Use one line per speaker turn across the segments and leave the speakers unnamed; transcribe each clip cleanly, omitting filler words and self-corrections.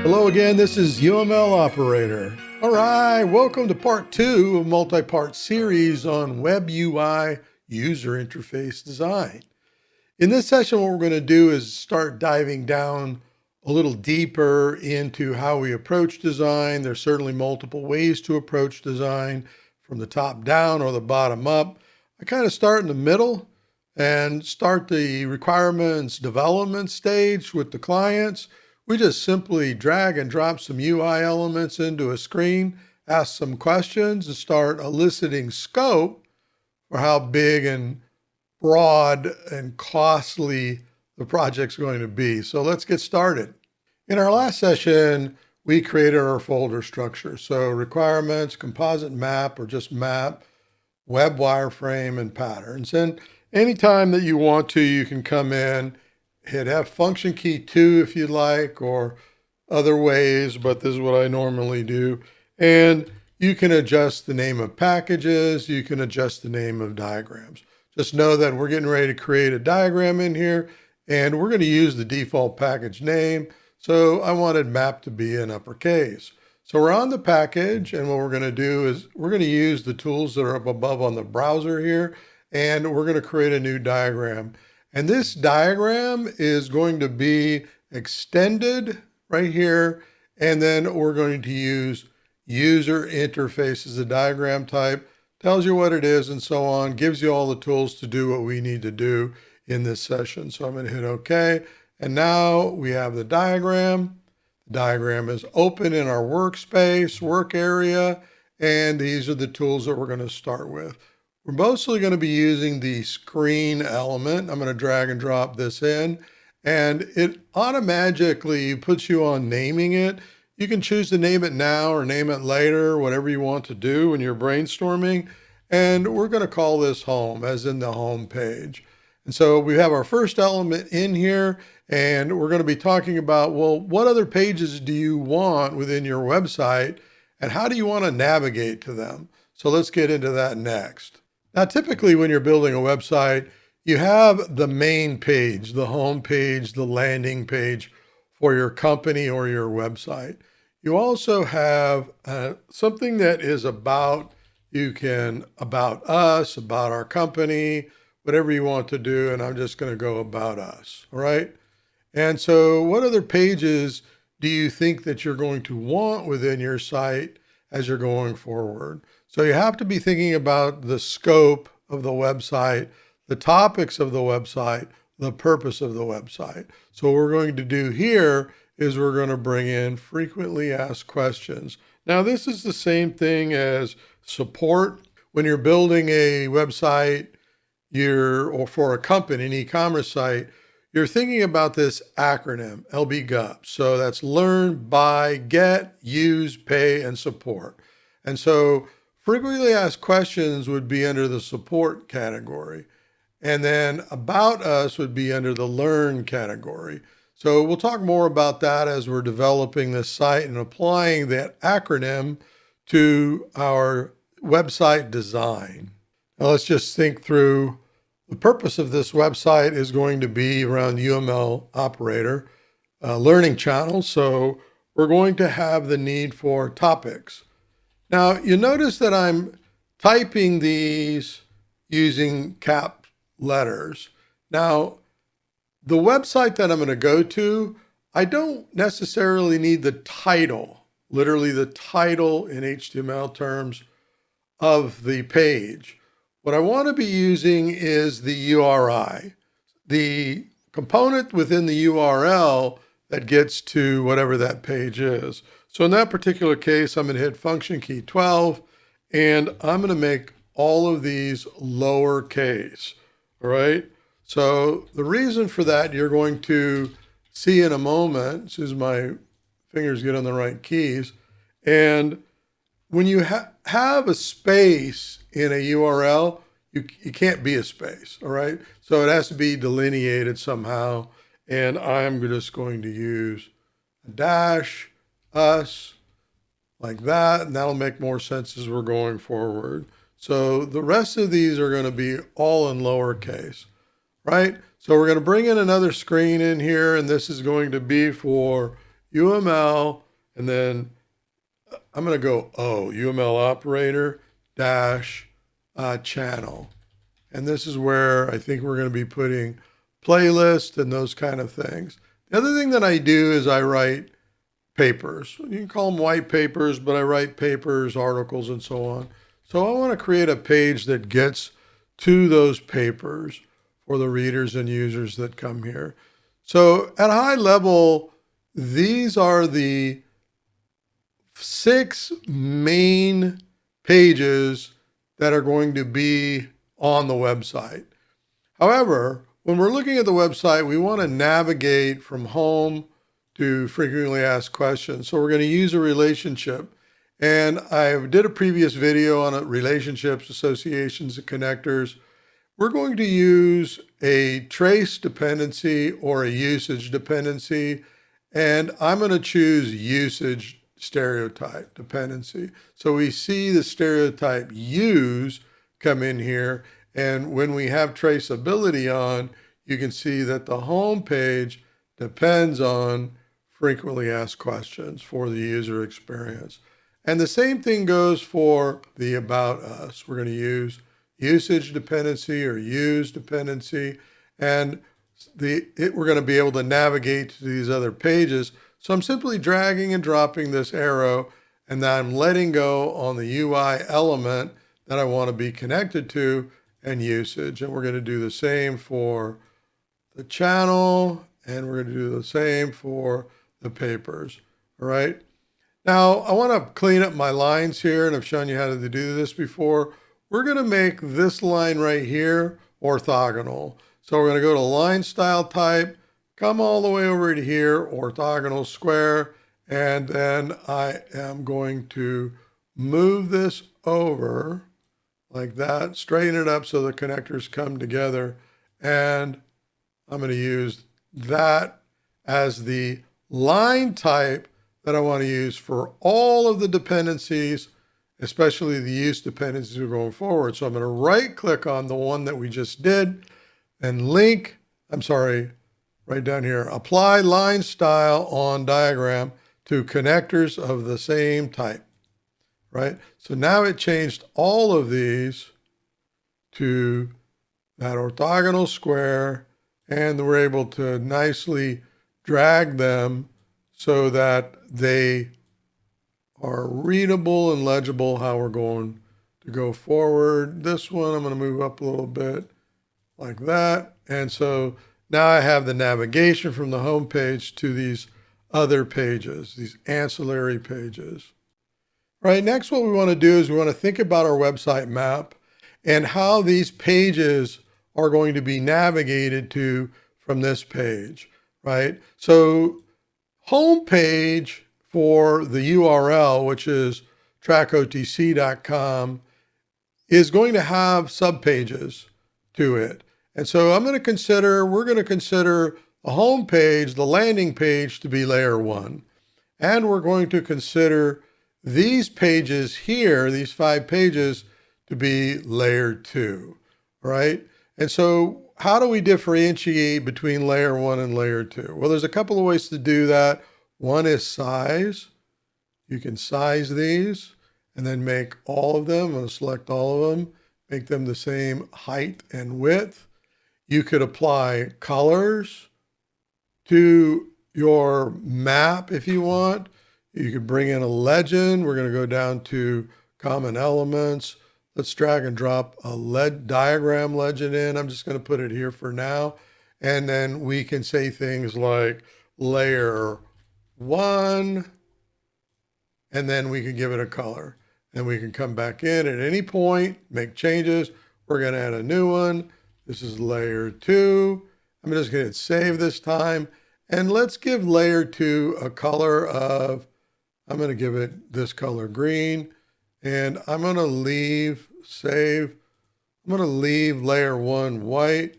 Hello again, this is UML Operator. All right, welcome to part 2 of a multi-part series on Web UI user interface design. In this session, what we're going to do is start diving down a little deeper into how we approach design. There's certainly multiple ways to approach design, from the top down or the bottom up. I kind of start in the middle and start the requirements development stage with the clients. We just simply drag and drop some UI elements into a screen, ask some questions, and start eliciting scope for how big and broad and costly the project's going to be. So let's get started. In our last session, we created our folder structure. So requirements, composite map or just map, web wireframe, and patterns. And anytime that you want to, you can come in, hit F function key 2 if you'd like, or other ways, but this is what I normally do. And you can adjust the name of packages, you can adjust the name of diagrams. Just know that we're getting ready to create a diagram in here, and we're going to use the default package name. So I wanted map to be in uppercase. So we're on the package, and what we're going to do is we're going to use the tools that are up above on the browser here, and we're going to create a new diagram. And this diagram is going to be extended right here, and then we're going to use user interface as a diagram type. Tells you what it is and so on, gives you all the tools to do what we need to do in this session. So I'm going to hit OK. And now we have the diagram. The diagram is open in our workspace, work area, and these are the tools that we're going to start with. We're mostly going to be using the screen element. I'm going to drag and drop this in, and it automatically puts you on naming it. You can choose to name it now or name it later, whatever you want to do when you're brainstorming. And we're going to call this home, as in the home page. And so we have our first element in here, and we're going to be talking about, well, what other pages do you want within your website, and how do you want to navigate to them? So let's get into that next. Now, typically when you're building a website, you have the main page, the home page, the landing page for your company or your website. You also have something that is about, about us, about our company, whatever you want to do, and I'm just going to go about us, all right? And so what other pages do you think that you're going to want within your site as you're going forward? So you have to be thinking about the scope of the website, the topics of the website, the purpose of the website. So what we're going to do here is we're going to bring in frequently asked questions. Now, this is the same thing as support. When you're building a website, or for a company, an e-commerce site, you're thinking about this acronym, LBGUP. So that's learn, buy, get, use, pay, and support. And so frequently asked questions would be under the support category. And then about us would be under the learn category. So we'll talk more about that as we're developing this site and applying that acronym to our website design. Now let's just think through. The purpose of this website is going to be around UML Operator learning channels. So we're going to have the need for topics. Now you notice that I'm typing these using cap letters. Now, the website that I'm going to go to, I don't necessarily need the title, literally the title in HTML terms of the page. What I want to be using is the URI, the component within the URL that gets to whatever that page is. So in that particular case, I'm going to hit function key 12, and I'm going to make all of these lowercase, all right? So the reason for that, you're going to see in a moment, as soon as my fingers get on the right keys. And when you have a space in a URL, you can't be a space, all right? So it has to be delineated somehow. And I'm just going to use a dash, us, like that, and that'll make more sense as we're going forward. So the rest of these are going to be all in lowercase, right? So we're going to bring in another screen in here, and this is going to be for UML, and then I'm going to go UML operator dash channel. And this is where I think we're going to be putting playlists and those kind of things. The other thing that I do is I write papers. You can call them white papers, but I write papers, articles, and so on. So I want to create a page that gets to those papers for the readers and users that come here. So at a high level, these are the 6 main pages that are going to be on the website. However, when we're looking at the website, we want to navigate from home to frequently asked questions. So we're going to use a relationship. And I did a previous video on relationships, associations, and connectors. We're going to use a trace dependency or a usage dependency. And I'm going to choose usage stereotype dependency. So we see the stereotype use come in here. And when we have traceability on, you can see that the home page depends on frequently asked questions for the user experience. And the same thing goes for the About Us. We're going to use usage dependency or use dependency, and we're going to be able to navigate to these other pages. So I'm simply dragging and dropping this arrow, and then I'm letting go on the UI element that I want to be connected to and usage. And we're going to do the same for the channel, and we're going to do the same for the papers. All right. Now I want to clean up my lines here, and I've shown you how to do this before. We're going to make this line right here orthogonal. So we're going to go to line style type, come all the way over to here, orthogonal square, and then I am going to move this over like that, straighten it up so the connectors come together, and I'm going to use that as the line type that I want to use for all of the dependencies, especially the use dependencies we're going forward. So I'm going to right click on the one that we just did and right down here, apply line style on diagram to connectors of the same type, right? So now it changed all of these to that orthogonal square, and we're able to nicely drag them so that they are readable and legible how we're going to go forward. This one, I'm going to move up a little bit like that. And so now I have the navigation from the home page to these other pages, these ancillary pages. Right, next what we want to do is we want to think about our website map and how these pages are going to be navigated to from this page, right? So home page for the URL, which is trackotc.com, is going to have subpages to it. And so we're going to consider the home page, the landing page, to be layer 1. And we're going to consider these pages here, these 5 pages, to be layer 2, right? And so how do we differentiate between layer 1 and layer 2? Well, there's a couple of ways to do that. One is size. You can size these and then make all of them. I'm going to select all of them, make them the same height and width. You could apply colors to your map if you want. You could bring in a legend. We're going to go down to common elements. Let's drag and drop a diagram legend in. I'm just going to put it here for now. And then we can say things like layer 1, and then we can give it a color. And we can come back in at any point, make changes. We're going to add a new one. This is layer 2. I'm just going to hit save this time. And let's give layer 2 a color of, I'm going to give it this color green. And I'm going to leave save. I'm going to leave layer 1 white.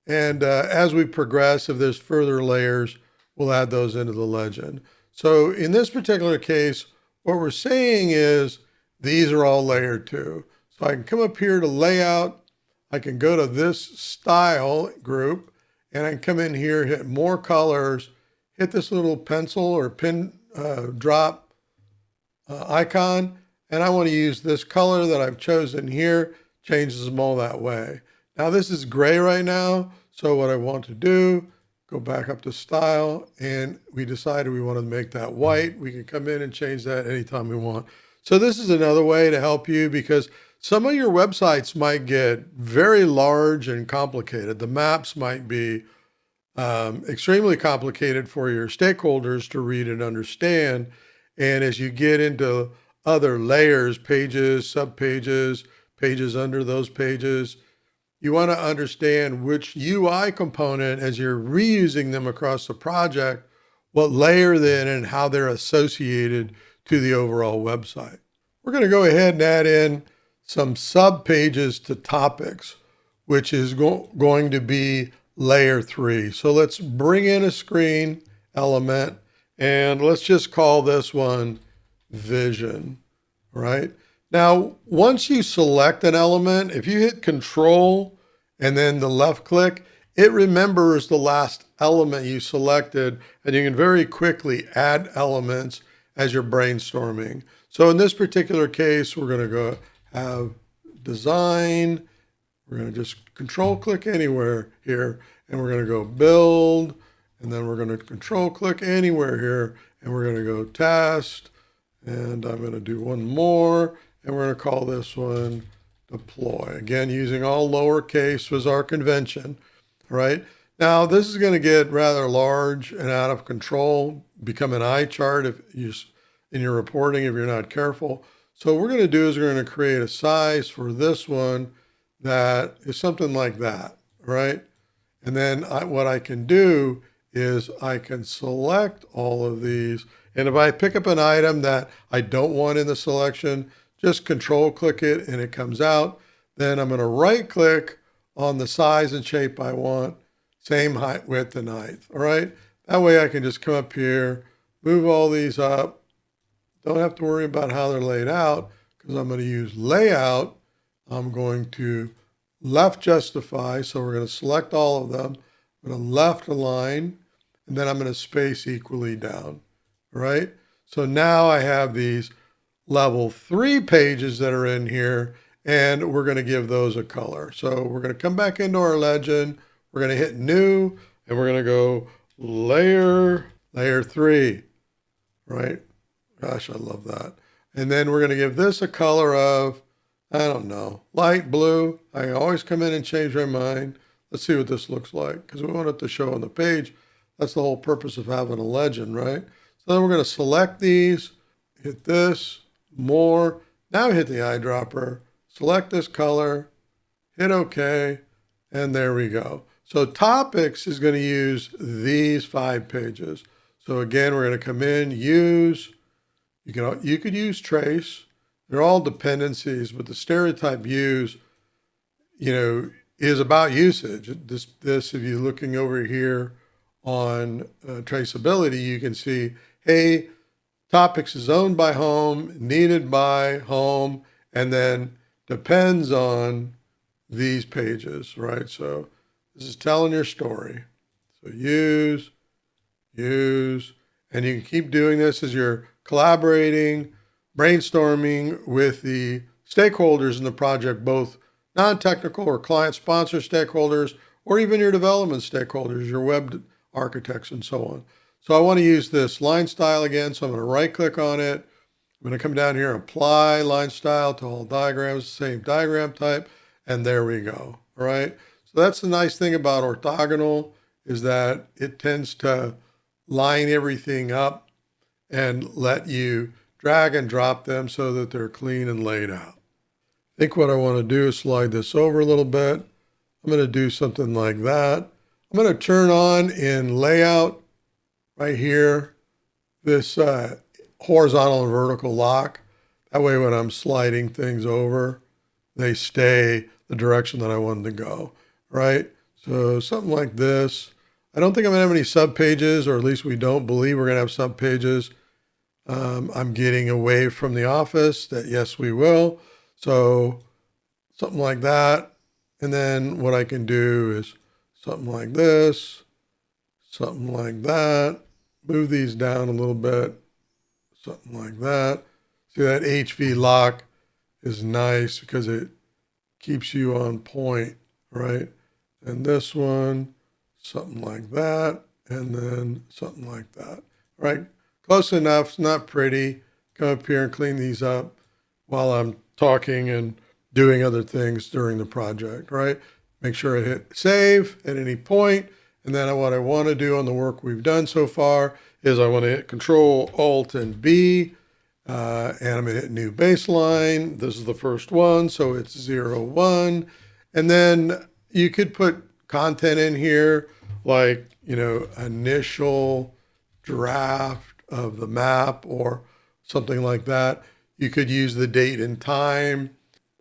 And as we progress, if there's further layers, we'll add those into the legend. So in this particular case, what we're saying is these are all layer 2. So I can come up here to layout. I can go to this style group, and I can come in here, hit more colors, hit this little pencil or pin drop icon, and I want to use this color that I've chosen here, changes them all that way. Now this is gray right now, so what I want to do, go back up to style, and we decided we wanted to make that white. We can come in and change that anytime we want. So this is another way to help you, because some of your websites might get very large and complicated. The maps might be extremely complicated for your stakeholders to read and understand. And as you get into other layers, pages, subpages, pages under those pages, you want to understand which UI component, as you're reusing them across the project, what layer they're in and how they're associated to the overall website. We're going to go ahead and add in some subpages to topics, which is going to be layer 3. So let's bring in a screen element, and let's just call this one vision, right? Now, once you select an element, if you hit Control and then the left click, it remembers the last element you selected, and you can very quickly add elements as you're brainstorming. So in this particular case, we're going to go have design. We're going to just control click anywhere here, and we're going to go build, and then we're going to control click anywhere here, and we're going to go test, and I'm going to do one more, and we're going to call this one deploy. Again, using all lowercase was our convention, right? Now this is going to get rather large and out of control, become an eye chart if you in your reporting if you're not careful. So what we're going to do is we're going to create a size for this one that is something like that, right? And then what I can do is I can select all of these. And if I pick up an item that I don't want in the selection, just control click it and it comes out. Then I'm going to right click on the size and shape I want, same height, width, and height, all right? That way I can just come up here, move all these up. Don't have to worry about how they're laid out, because I'm going to use layout. I'm going to left justify, so we're going to select all of them. I'm going to left align, and then I'm going to space equally down, right? So now I have these level 3 pages that are in here, and we're going to give those a color. So we're going to come back into our legend. We're going to hit new, and we're going to go layer 3, right? Gosh, I love that. And then we're going to give this a color of, I don't know, light blue. I can always come in and change my mind. Let's see what this looks like, because we want it to show on the page. That's the whole purpose of having a legend, right? So then we're going to select these, hit this, more. Now hit the eyedropper, select this color, hit OK, and there we go. So topics is going to use these 5 pages. So again, we're going to come in, use. You could use trace. They're all dependencies, but the stereotype use, is about usage. This, if you're looking over here on traceability, you can see, hey, topics is owned by home, needed by home, and then depends on these pages, right? So this is telling your story. So use, and you can keep doing this as you're collaborating, brainstorming with the stakeholders in the project, both non-technical or client sponsor stakeholders, or even your development stakeholders, your web architects, and so on. So I want to use this line style again. So I'm going to right click on it. I'm going to come down here and apply line style to all diagrams, same diagram type, and there we go. All right. So that's the nice thing about orthogonal, is that it tends to line everything up and let you drag and drop them so that they're clean and laid out. I think what I want to do is slide this over a little bit. I'm going to do something like that. I'm going to turn on in layout right here this horizontal and vertical lock. That way when I'm sliding things over, they stay the direction that I want them to go, right? So something like this. I don't think I'm going to have any subpages, or at least we don't believe we're going to have subpages. I'm getting away from the office that yes, we will. So something like that. And then what I can do is something like this, something like that. move these down a little bit, something like that. See, that HV lock is nice because it keeps you on point, right? And this one, something like that, and then something like that, right? Close enough, it's not pretty. Come up here and clean these up while I'm talking and doing other things during the project, right? Make sure I hit save at any point. And then what I want to do on the work we've done so far is I want to hit Control, Alt, and B, and I'm going to hit New Baseline. This is the first one, so it's 0, 1. And then you could put content in here like, initial draft of the map or something like that. You could use the date and time,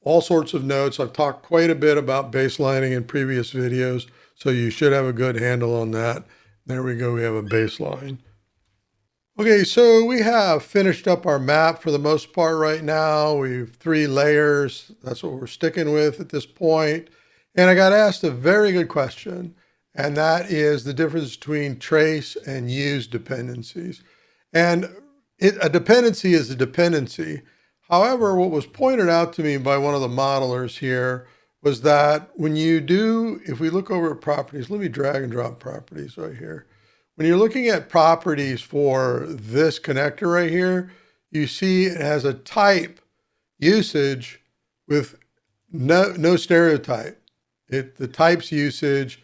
all sorts of notes. I've talked quite a bit about baselining in previous videos, so you should have a good handle on that. There we go, we have a baseline. Okay, so we have finished up our map for the most part right now. We've 3 layers. That's what we're sticking with at this point. And I got asked a very good question, and that is the difference between trace and use dependencies. And a dependency is a dependency. However, what was pointed out to me by one of the modelers here was that when you do, if we look over at properties, let me drag and drop properties right here. When you're looking at properties for this connector right here, you see it has a type usage with no stereotype. The type's usage,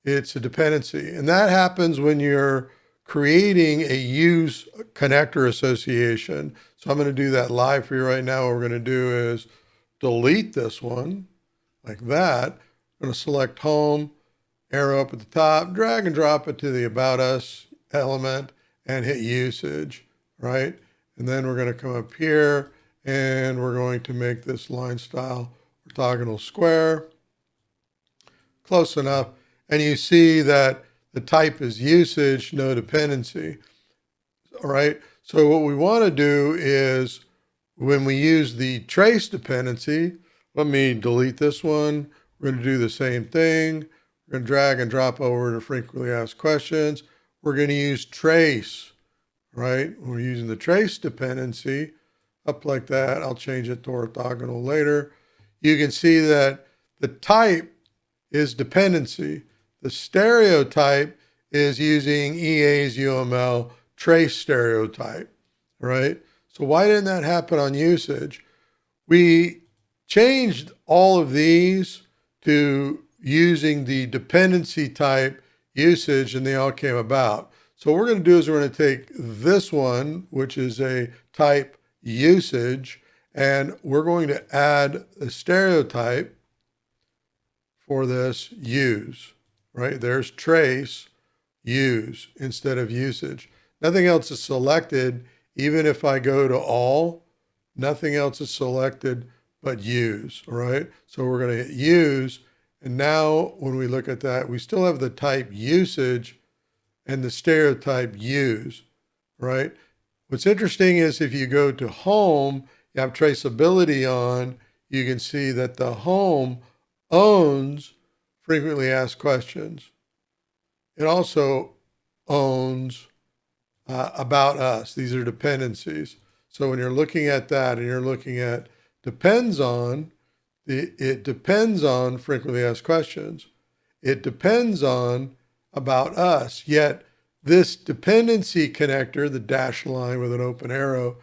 it's a dependency. And that happens when you're creating a use connector association. So I'm going to do that live for you right now. What we're going to do is delete this one like that. I'm going to select home, arrow up at the top, drag and drop it to the About Us element and hit usage, right? And then we're going to come up here and we're going to make this line style orthogonal square. Close enough. And you see that the type is usage, no dependency, all right? So what we want to do is when we use the trace dependency, let me delete this one. We're going to do the same thing. We're going to drag and drop over to frequently asked questions. We're going to use trace, right? We're using the trace dependency up like that. I'll change it to orthogonal later. You can see that the type is dependency. The stereotype is using EA's UML trace stereotype, right? So why didn't that happen on usage? We changed all of these to using the dependency type usage, and they all came about. So what we're going to do is we're going to take this one, which is a type usage, and we're going to add a stereotype for this use, right? There's trace, use instead of usage. Nothing else is selected. Even if I go to all, nothing else is selected but use, all right? So we're going to hit use. And now when we look at that, we still have the type usage and the stereotype use, right? What's interesting is if you go to home, you have traceability on, you can see that the home owns frequently asked questions. It also owns about us. These are dependencies. So when you're looking at that and you're looking at depends on, it depends on frequently asked questions. It depends on about us. Yet this dependency connector, the dashed line with an open arrow,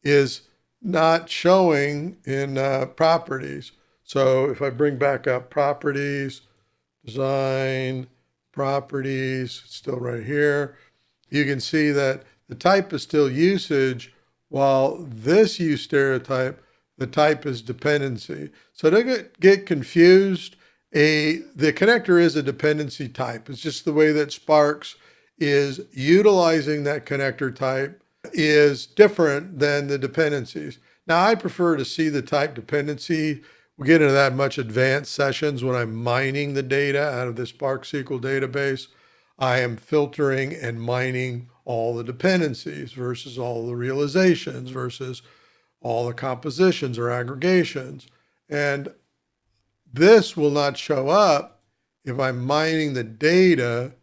is not showing in properties. So if I bring back up properties, design, properties, it's still right here. You can see that the type is still usage, while this use stereotype, the type is dependency. So don't get confused. The connector is a dependency type. It's just the way that Sparks is utilizing that connector type is different than the dependencies. Now, I prefer to see the type dependency. We'll get into that much advanced sessions when I'm mining the data out of the Spark SQL database. I am filtering and mining all the dependencies versus all the realizations versus all the compositions or aggregations. And this will not show up if I'm mining the data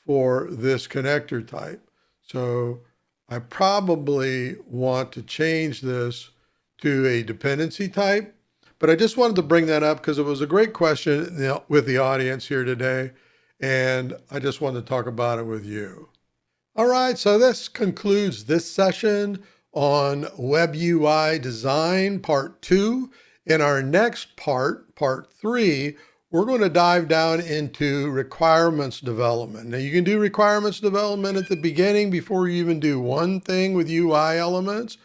for this connector type. So I probably want to change this to a dependency type, but I just wanted to bring that up because it was a great question with the audience here today, and I just wanted to talk about it with you. All right, so this concludes this session on Web UI Design Part 2. In our next part, Part 3, we're going to dive down into requirements development. Now, you can do requirements development at the beginning before you even do one thing with UI elements,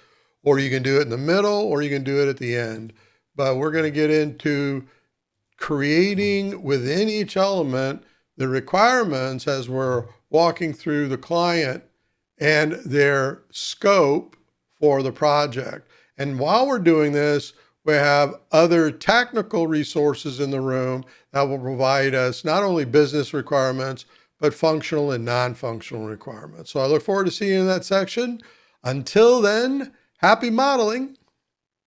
or you can do it in the middle, or you can do it at the end. But we're going to get into creating within each element the requirements as we're walking through the client and their scope for the project. And while we're doing this, we have other technical resources in the room that will provide us not only business requirements, but functional and non-functional requirements. So I look forward to seeing you in that section. Until then, happy modeling.